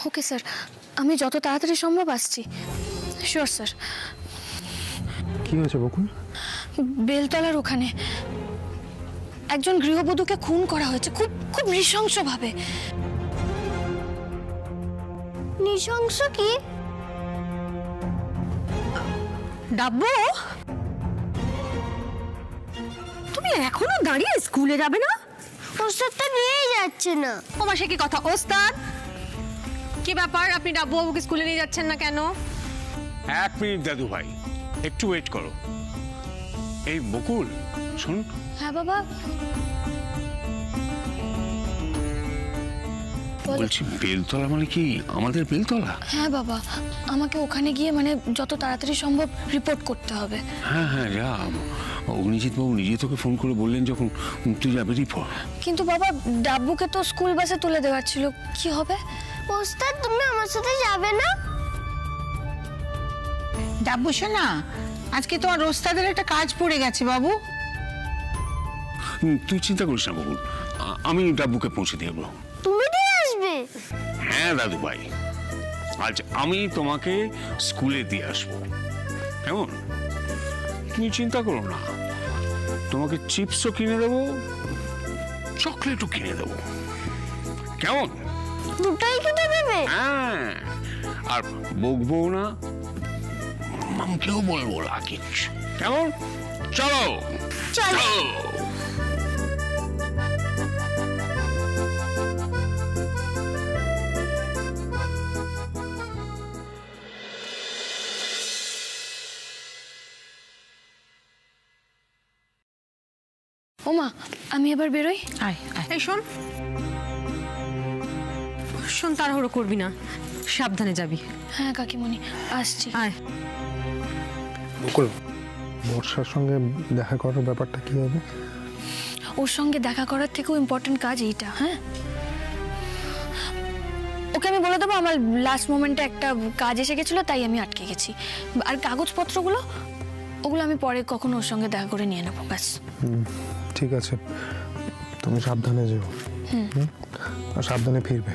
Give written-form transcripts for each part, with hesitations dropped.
Okay sir, আমি যত তাড়াতাড়ি সম্ভব আসছি। Sure sir. কি হয়েছে বকুল? বেলতলার ওখানে একজন গৃহবধূকে খুন করা হয়েছে, খুব খুব নৃশংসভাবে। নৃশংস কি? ডাব্বু, তুমি এখনো দাঁড়িয়ে স্কুলে যাবে না? ওস্তাদটা নিয়েই যাচ্ছে না। তোমার সে কি কথা ওস্তাদ? কি ব্যাপার, আপনি ডাব্বু বাবুকে স্কুলে নিয়ে যাচ্ছেন না কেন? 1 মিনিট দাদু ভাই, একটু ওয়েট করো। এই বকুল শুন। হ্যাঁ বাবা। বলছি বেলতলা মানে কি আমাদের বেলতলা? হ্যাঁ বাবা, আমাকে ওখানে গিয়ে মানে যত তাড়াতাড়ি সম্ভব রিপোর্ট করতে হবে। হ্যাঁ হ্যাঁ যা, অগ্নিজিৎ বাবু নিজে তোকে ফোন করে বললেন যখন, তুই যাবে রিপোর্ট। কিন্তু বাবা, ডাব্বুকে তো স্কুল বাসে তুলে দেওয়ার ছিল, কি হবে? ওস্তাদ তুমি আমার সাথে যাবে না? ডাব্বু শোনা, আজকে তোমার ওস্তাদের একটা কাজ পড়ে গেছে বাবু। তুই চিন্তা করিস না বকুল, আমি ডাব্বুকে পৌঁছে দিয়ে দেবো। তুমি দিয়ে আসবে? হ্যাঁ দাদু ভাই, আজ আমি তোমাকে স্কুলে দিয়ে আসবো, কেমন? তুমি চিন্তা করো না, তোমাকে চিপসও কিনে দেবো, চকলেটও কিনে দেবো, কেমন? দুটাই কিনে দেবে? হ্যাঁ, আর বকবো না, মামকেও বলবো না কিচ্ছু, কেমন? চলো চলো। ওমা, আমি এবার বেরোই। আয় আয়। এই শোন শোন, তাড়াহুড়ো করবি না, সাবধানে যাবি। হ্যাঁ কাকিমণি, আসছি। আয়। বকুল, বর্ষার সঙ্গে দেখা করার ব্যাপারটা কি হবে? ওর সঙ্গে দেখা করার থেকেও ইম্পর্টেন্ট কাজ এইটা। হ্যাঁ, ওকে আমি বলে দেবো আমার লাস্ট মোমেন্টে একটা কাজ এসে গেছিলো, তাই আমি আটকে গেছি। আর কাগজপত্রগুলো ওগুলো আমি পরে কখনো ওর সঙ্গে দেখা করে নিয়ে নেবো, ব্যাস। ঠিক আছে, তুমি সাবধানে যেও। আর সাবধানে ফিরবে।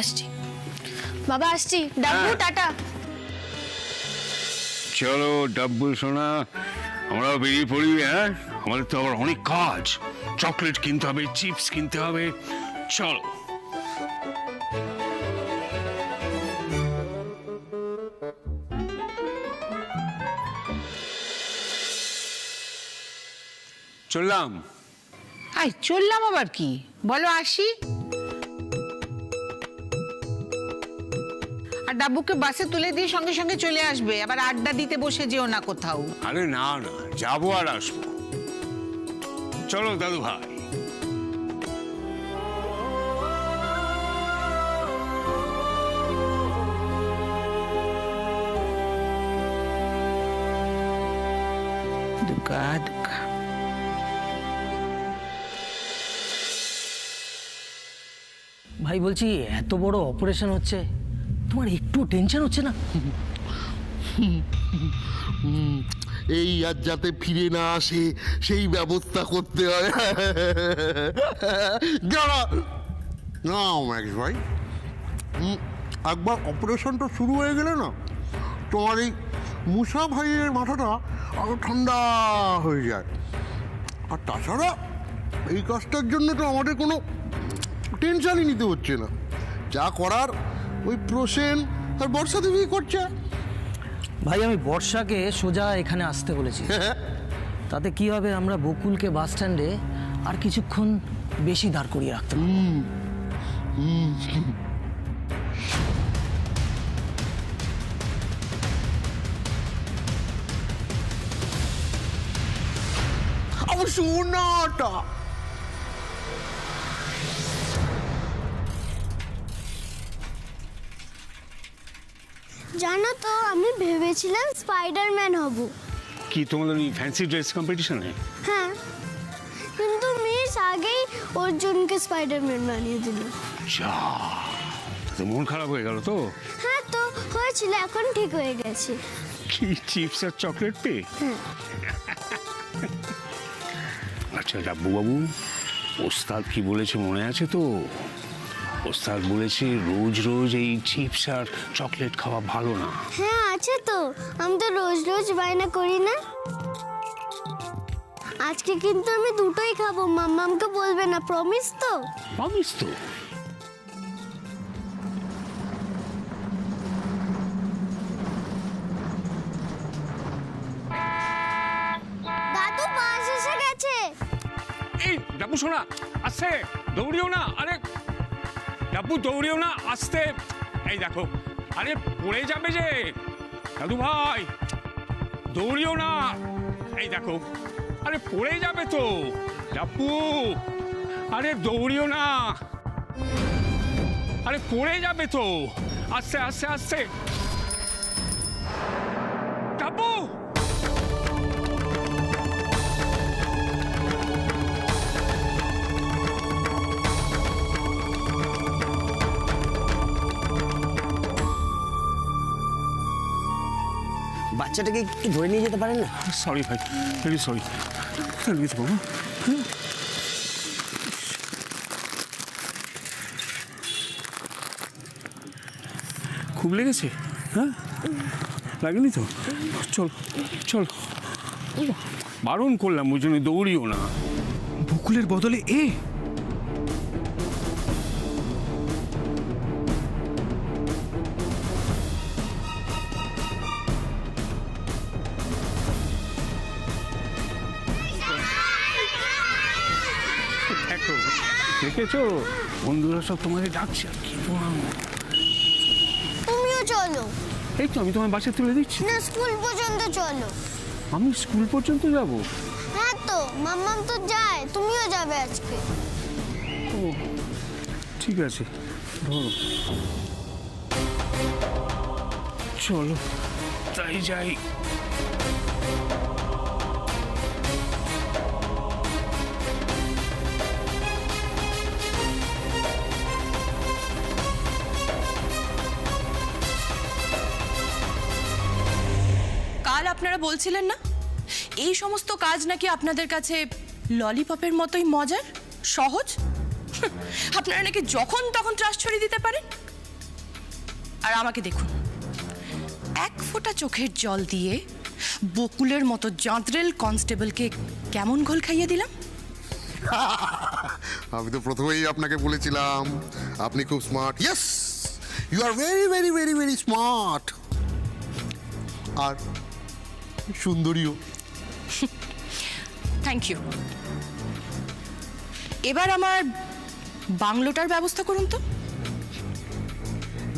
আসছি বাবা, আসছি। ডাব্বু টাটা। চলো ডাব্বু সোনা, আমরা বেরিয়ে পড়ি। হ্যাঁ, আমাদের তো আবার অনেক কাজ, চকলেট কিনতে হবে, চিপস কিনতে হবে, চলো। চললাম। আয় চললাম আবার কি? বলো আসি। আর ডাব্বুকে বাসে তুলে দিয়ে সঙ্গে সঙ্গে চলে আসবে, আবার আড্ডা দিতে বসে যেও না কোথাও। আরে না না, যাবো আর আসবো। চলো দাদু ভাই। দুকা দুকা। ভাই বলছি, এত বড় অপারেশন হচ্ছে, তোমার একটু টেনশন হচ্ছে না? এই আর যাতে ফিরে না আসে সেই ব্যবস্থা করতে হয়। না ম্যাক্স ভাই, একবার অপারেশনটা শুরু হয়ে গেলে না, তোমার এই মুসা ভাইয়ের মাথাটা আরো ঠান্ডা হয়ে যায়। আর তাছাড়া এই কাজটার জন্য তো আমাদের কোনো টেনশনই নিতে হচ্ছে না, যা করার ওই প্রসেন আর বর্ষা দেবী করছে। ভাই আমি বর্ষাকে সোজা এখানে আসতে বলেছি, তাতে কি হবে, আমরা বকুলকে বাস স্ট্যান্ডে আর কিছুক্ষণ বেশি দাঁড় করিয়ে রাখতে পারবো। আমার সোনাটা জানো তো, আমি ভেবেছিলাম স্পাইডারম্যান হব। কি তোমাদের ওই ফ্যান্সি ড্রেস কম্পিটিশনে? হ্যাঁ, কিন্তু মিস আগেই অর্জুনকে স্পাইডারম্যান বানিয়ে দিল। যা, তাতে মন খারাপ হয়ে গেল তো? হ্যাঁ তো হয়েছিল, এখন ঠিক হয়ে গেছে। কি চিপস আর চকলেট পেয়ে? আচ্ছা ডাব্বু বাবু, ওস্তাদ কি বলেছে মনে আছে তো? ওস্তাদ বলেছে রোজ রোজ এই চিপস আর চকলেট খাওয়া ভালো না। হ্যাঁ আছে তো, আমি তো রোজ রোজ বায়না করি না। আজকে কিন্তু আমি দুটোই খাবো, মাম্মামকে বলবে না, প্রমিস তো? প্রমিস তো। দাদু বাস এসে গেছে। এই ডাবু শোনা, আস্তে দৌড়িও না। আরে ডাবু দৌড়িও না, আস্তে। এই দেখো, আরে পড়ে যাবে যে। দাদু ভাই দৌড়িও না, এই দেখো, আরে পড়ে যাবে তো। ডাবু আরে দৌড়িও না, আরে পড়ে যাবে তো। আস্তে আস্তে আস্তে। ডাবু বাচ্চাটাকে একটু ধরে নিয়ে যেতে পারেন না? সরি ভাই, ভেরি সরি। বাবু খুব লেগেছে? হ্যাঁ লাগেনি তো? চল চল, বারণ করলাম ওই জন্য দৌড়িও না। বকুলের বদলে এ? দেখো, দেখেছো বন্ধুরা সব তোমাকে ডাকছে। আর কি তুমিও চলো। এই তো আমি তোমার বাসে তুলে দিচ্ছি। না, স্কুল পর্যন্ত চলো। আমি স্কুল পর্যন্ত যাব? হ্যাঁ তো, মাম্মাম তো যায়, তুমিও যাবে আজকে। ও ঠিক আছে, ধরো চলো তাই যাই। কাল আপনারা বলছিলেন না এই সমস্ত কাজ নাকি আপনাদের কাছে ললিপপের মতোই মজার, সহজ। আপনারা নাকি যখন তখন ট্রাস্ট ছড়িয়ে দিতে পারেন। আর আমাকে দেখুন, এক ফোঁটা চোখের জল দিয়ে বকুলের মতো জাঁতরেল কনস্টেবলকে কেমন ঘোল খাইয়ে দিলাম। আমি তো প্রথমেই আপনাকে বলেছিলাম আপনি খুব smart. Yes, you are very very very very smart. আর সুন্দরীও। Thank you. এবার আমার বাংলোটার ব্যবস্থা করুন তো।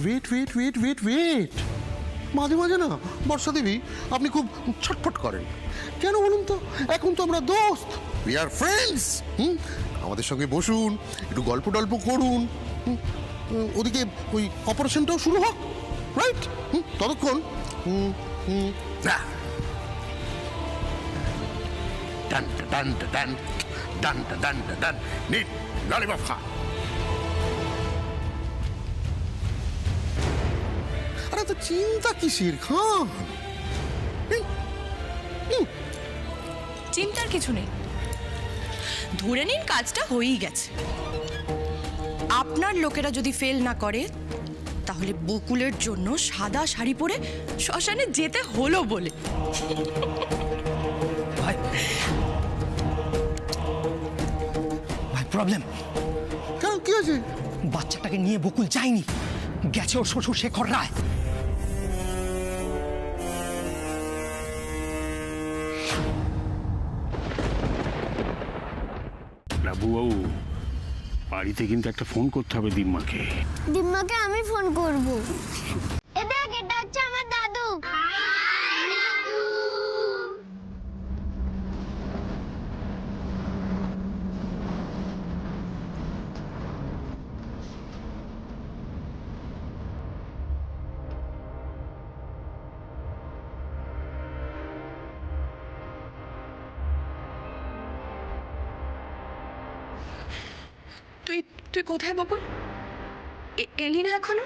Wait wait wait wait wait, মাঝে মাঝে না বর্ষা দেবী আপনি খুব ছটফট করেন কেন বলুন তো? এখন তো আমরা দোস্ত, উই আর ফ্রেন্ডস। আমাদের সঙ্গে বসুন, একটু গল্প টল্প করুন। ওদিকে ওই অপারেশনটাও শুরু হোক, রাইট? ততক্ষণ ডান ডান ডান ডান ডান ডান নিন ললিপপ খা। আরে তো চিন্তা কিসের খান? চিন্তার কিছু নেই, ধরে নিন কাজটা হয়েই গেছে। আপনার লোকেরা যদি ফেল না করে তাহলে বকুলের জন্য সাদা শাড়ি পরে শ্মশানে যেতে হলো বলে। ভাই ভাই প্রবলেম। কেন, কি আছে? বাচ্চাটাকে নিয়ে বকুল যায়নি, গেছে ওর শ্বশুর শেখর রায়। বাবু বাড়িতে কিন্তু একটা ফোন করতে হবে দিম্মাকে। দিম্মাকে আমি ফোন করব। এ দেখ, এটা হচ্ছে আমার দাদু। তুই তুই কোথায় বকুল? এলি না এখনো?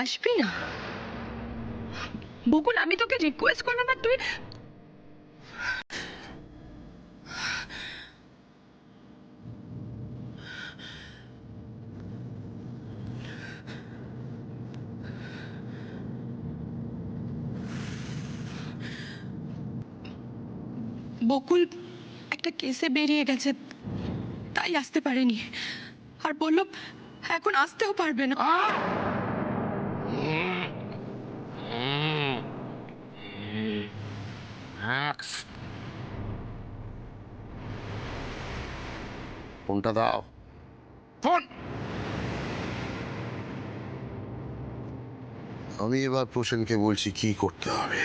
আসবি না বকুল? আমি তোকে রিকোয়েস্ট করলাম আর তুই। বকুল একটা কেসে বেরিয়ে গেছে, তাই আসতে পারেনি। আর বলল এখন আসতেও পারবে না। ফোনটা দাও। ফোন আমি এবার প্রসেনকে বলছি কি করতে হবে।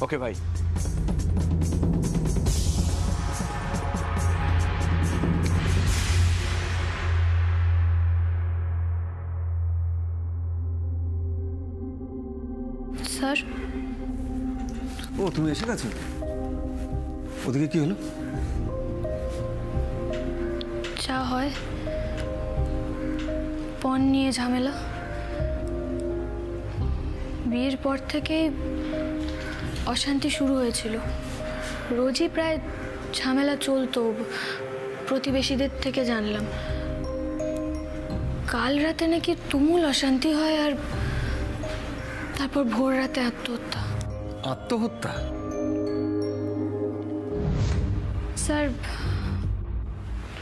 ওকে ভাই। স্যার, ও তুমি এসে গেছো? ওদিকে কি হলো? যা হয়, পণ নিয়ে ঝামেলা। বিয়ের পর থেকেই অশান্তি শুরু হয়েছিল। রোজই প্রায় ঝামেলা চলতো, প্রতিবেশীদের থেকে জানলাম। কাল রাতে নাকি তুমুল অশান্তি হয়, আর তারপর ভোর রাতে আত্মহত্যা। আত্মহত্যা? স্যার,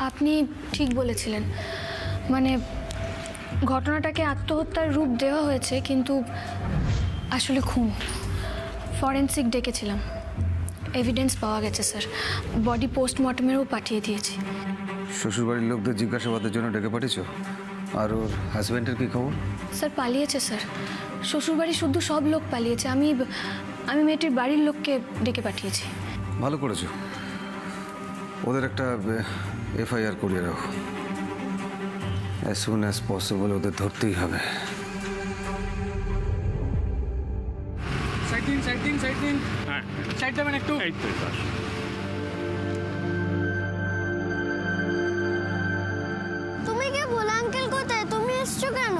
আপনি ঠিক বলেছিলেন। মানে ঘটনাটাকে আত্মহত্যার রূপ দেওয়া হয়েছে, কিন্তু আসলে খুন। ফরেন্সিক ডেকেছিলাম, এভিডেন্স পাওয়া গেছে স্যার। বডি পোস্টমর্টমেরও পাঠিয়ে দিয়েছি। শ্বশুরবাড়ির লোকদের জিজ্ঞাসাবাদের জন্য ডেকে পাঠিয়েছো? আর ওর হাজব্যান্ডের কি খবর? স্যার পালিয়েছে স্যার, শ্বশুরবাড়ি শুদ্ধ সব লোক পালিয়েছে। আমি মেয়েটির বাড়ির লোককে ডেকে পাঠিয়েছি। ভালো করেছো। ওদের একটা এফআইআর করিয়ে রাখো। অ্যাজ সুন অ্যাজ পসিবল ওদের ধরতেই হবে। সাইড দিন হ্যাঁ, সাইড দেবেন একটু। এই তো এবার। তুমি কি ভোলা আঙ্কেল কোথায়? তুমি এসছো কেন?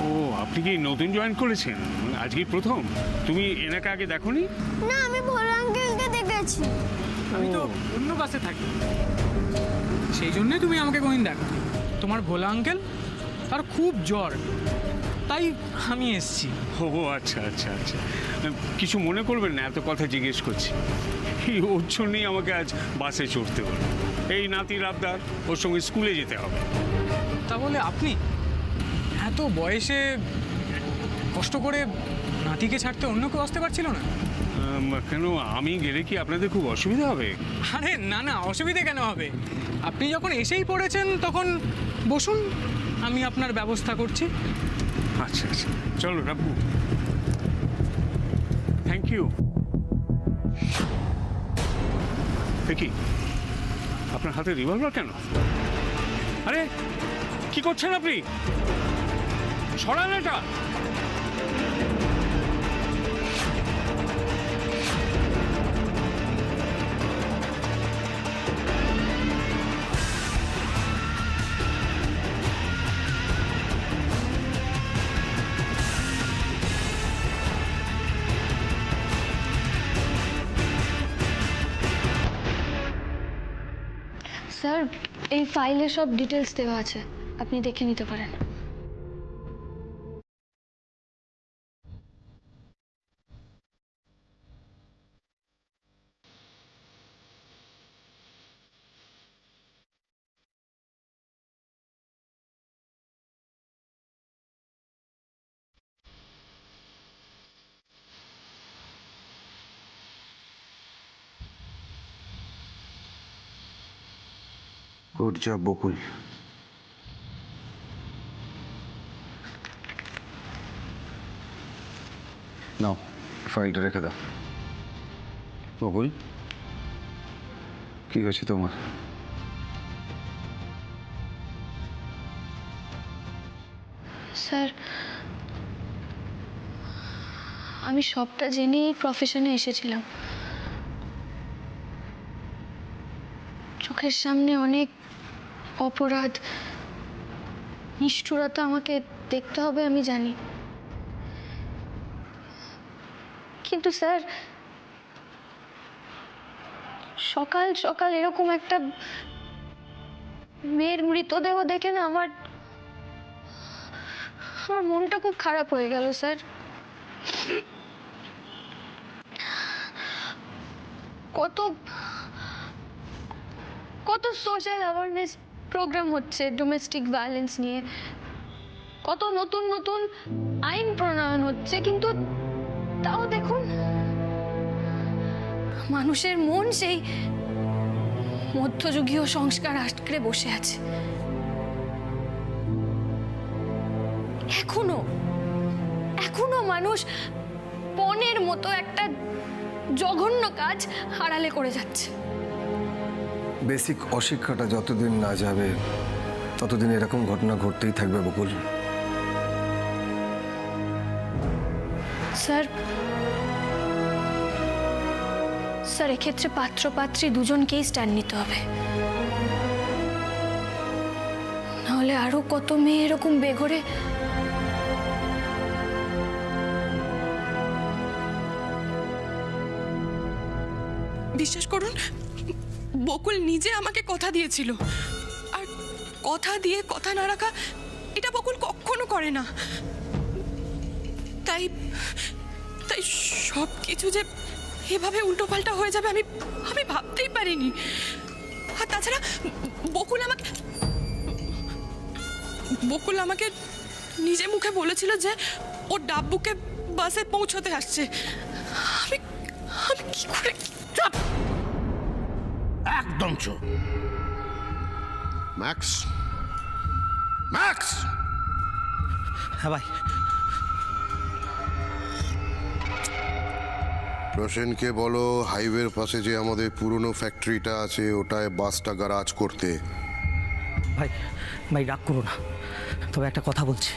ও, আপনি কি নতুন জয়েন করেছেন? আজকেই প্রথম? তুমি এনাকে আগে দেখোনি? না, আমি ভোলা আঙ্কেলকে দেখেছি। আমি তো অন্য বাসে থাকি, সেই জন্যই তুমি আমাকে কোনদিন দেখো। তোমার ভোলা আঙ্কেল আর খুব জ্বর, তাই আমি এসছি। ও আচ্ছা আচ্ছা আচ্ছা, কিছু মনে করবেন না, এত কথা জিজ্ঞেস করছি। এই ওর জন্যই আমাকে আজ বাসে চড়তে হলো। এই নাতির আবদার, ওর সঙ্গে স্কুলে যেতে হবে। তা বলে আপনি এত বয়সে কষ্ট করে নাতিকে ছাড়তে অন্য কেউ আসতে পারছিল না? কেন, আমি গেলে কি আপনাদের খুব অসুবিধা হবে? আরে না না, অসুবিধে কেন হবে? আপনি যখন এসেই পড়েছেন তখন বসুন, আমি আপনার ব্যবস্থা করছি। আচ্ছা আচ্ছা, চলো রাখবো। Thank you. কি আপনার হাতে রিভলভার কেন? আরে কি করছেন আপনি? সরান এটা। স্যার, এই ফাইলে সব ডিটেলস দেওয়া আছে, আপনি দেখে নিতে পারেন। গুড জব বকুল। নাও, ফাইলটা রেখে দাও। বকুল, কি হয়েছে তোমার? স্যার, আমি সবটা জেনেই প্রফেশনে এসেছিলাম। চোখের সামনে অনেক অপরাধ, নিষ্ঠুরতা আমাকে দেখতে হবে, আমি জানি। কিন্তু স্যার, সকাল সকাল এরকম একটা মেয়ের মৃতদেহ দেখে না আমার মনটা খুব খারাপ হয়ে গেল স্যার। কত কত সোশ্যাল অ্যাওয়ারনেস প্রোগ্রাম হচ্ছে ডোমেস্টিক ভায়োলেন্স নিয়ে, কত নতুন নতুন আইন প্রণয়ন হচ্ছে, কিন্তু তাও দেখুন মানুষের মন সেই মধ্যযুগীয় সংস্কার আটকে বসে আছে। এখনো এখনো মানুষ পণের মতো একটা জঘন্য কাজ আড়ালে করে যাচ্ছে। বেসিক অশিক্ষাটা যতদিন না যাবে ততদিন এরকম ঘটনা ঘটতেই থাকবে বকুল। স্যার, স্যার এক্ষেত্রে পাত্র পাত্রী দুজনকেই স্ট্যান্ড নিতে হবে, নাহলে আরো কত মেয়ে এরকম বেঘরে বিশ্বাস করুন, বকুল নিজে আমাকে কথা দিয়েছিল, আর কথা দিয়ে কথা না রাখা এটা বকুল কখনো করে না। তাই তাই সব কিছু যে এভাবে উল্টোপাল্টা হয়ে যাবে আমি আমি ভাবতেই পারিনি। আর তাছাড়া বকুল আমাকে নিজে মুখে বলেছিল যে ও ডাব্বুকে বাসে পৌঁছতে আসছে। আমি আমি কি করে? চুপ! একদম চুপ! Max, max! হ্যাঁ ভাই। প্রসেনকে বলো হাইওয়ের পাশে যে আমাদের পুরনো ফ্যাক্টরিটা আছে ওটায় বাসটা গ্যারাজ করতে। ভাই ভাই রাগ করো না, তবে একটা কথা বলছি,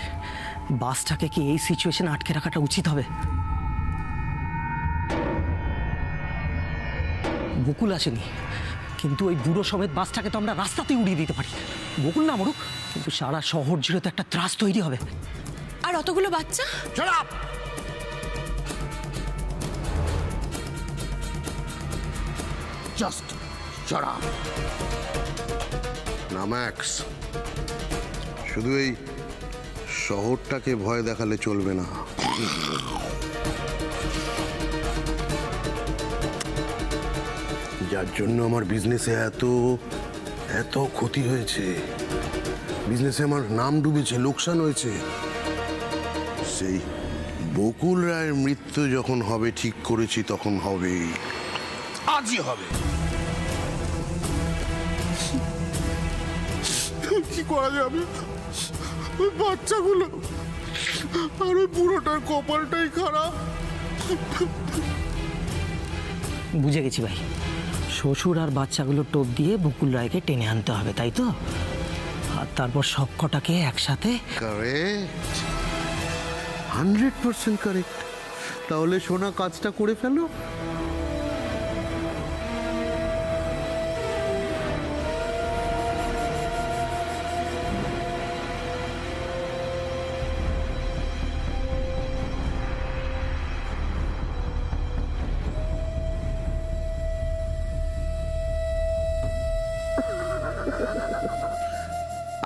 বাসটাকে কি এই সিচুয়েশনে আটকে রাখাটা উচিত হবে? বকুল আসেনি, কিন্তু ওই বুড়ো সমেত বাসটাকে তো আমরা রাস্তাতেই উড়িয়ে দিতে পারি। বকুল না মরুক, কিন্তু সারা শহর জুড়ে তো একটা ত্রাস তৈরি হবে। আর অতগুলো বাচ্চা? Shut up! Just shut up! না ম্যাক্স, শুধু এই শহরটাকে ভয় দেখালে চলবে না। যার জন্য আমার বিজনেসে এত ক্ষতি হয়েছে, বিজনেসে আমার নাম ডুবেছে, লোকসান হয়েছে, সেই বকুল রায়ের মৃত্যু যখন হবে ঠিক করেছি তখন হবে, আজই হবে। কি করা যাবে? ওই বাচ্চাগুলো আর ওই বুড়োটার কপালটাই খারাপ। বুঝে গেছি ভাই, শ্বশুর আর বাচ্চাগুলো টোপ দিয়ে বকুল রায়কে টেনে আনতে হবে, তাই তো? আর তারপর সব কটাকে একসাথে। Correct, 100% correct. তাহলে সোনা কাজটা করে ফেলো।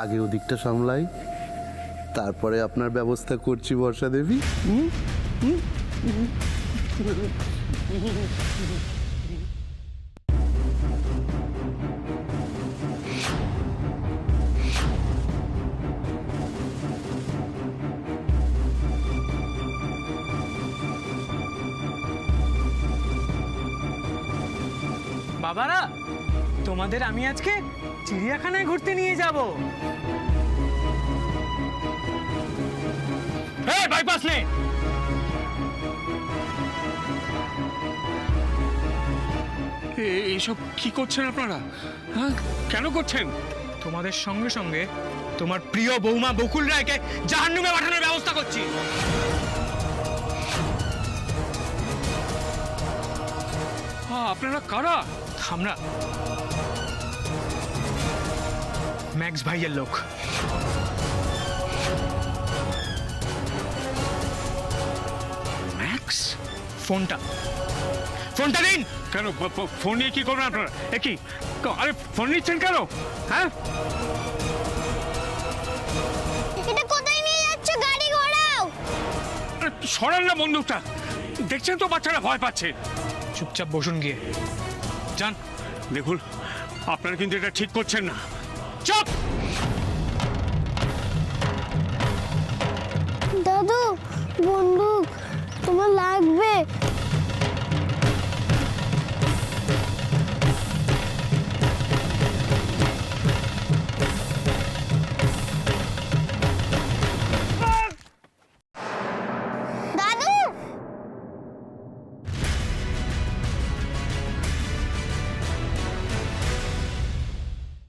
আগে ওদিকটা সামলাই, তারপরে আপনার ব্যবস্থা করছি বর্ষা দেবী। বাবারা, তোমাদের আমি আজকে চিড়িয়াখানায় ঘুরতে নিয়ে যাব। এই বাইপাস নে। এইসব কি করছেন আপনারা? হ্যাঁ, কেন করছেন? তোমাদের সঙ্গে সঙ্গে তোমার প্রিয় বৌমা বকুল রায়কে জাহান্নামে পাঠানোর ব্যবস্থা করছি। আপনারা কারা? আমরা ম্যাক্স ভাইয়ের লোক। ম্যাক্স? ফোনটা দিন। কেন ফোন নিয়ে কি করবেন আপনারা? কি আরে ফোন নিচ্ছেন কেন? হ্যাঁ, এটা কোথায় নিয়ে যাচ্ছ? গাড়ি ঘোরাও। আরে সরান না বন্দুকটা, দেখছেন তো বাচ্চারা ভয় পাচ্ছে। চুপচাপ বসুন গিয়ে যান। দেখুন আপনারা কিন্তু এটা ঠিক করছেন না। চুপ! দাদু বন্দুক তোমার লাগবে?